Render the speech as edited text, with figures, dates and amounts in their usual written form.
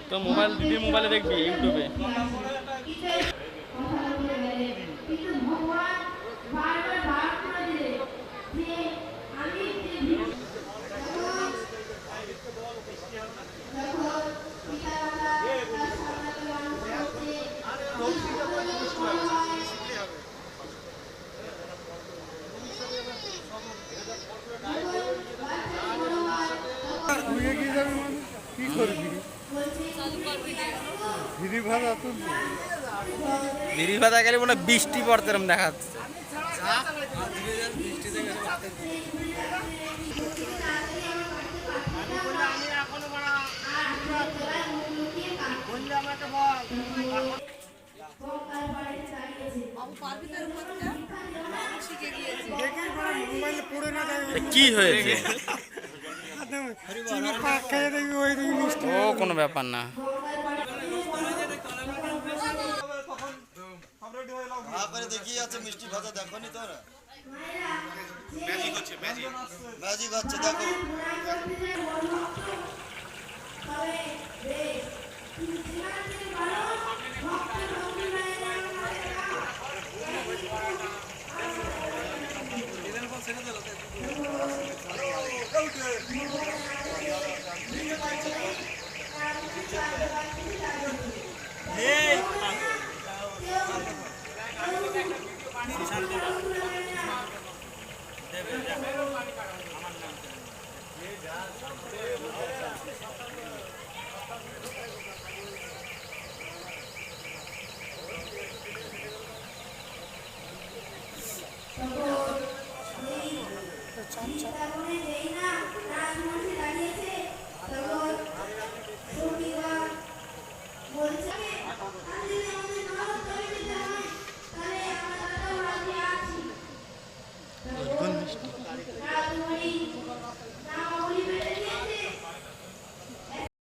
তো মোবাইল দিদি মোবাইলে দেখবি ইউটিউবে। কি করবি বিড়ি ভাজা গেলে মনে বৃষ্টি পড়তে এরম দেখা যাচ্ছে। কি হয়েছে? ও কোনো ব্যাপার না। দেখি আছে মিষ্টি ভাজা দেখো নি তোরা ম্যাজিক হচ্ছে দেখো। যেই না রাজমন্ত্রী দাঁড়িয়েছে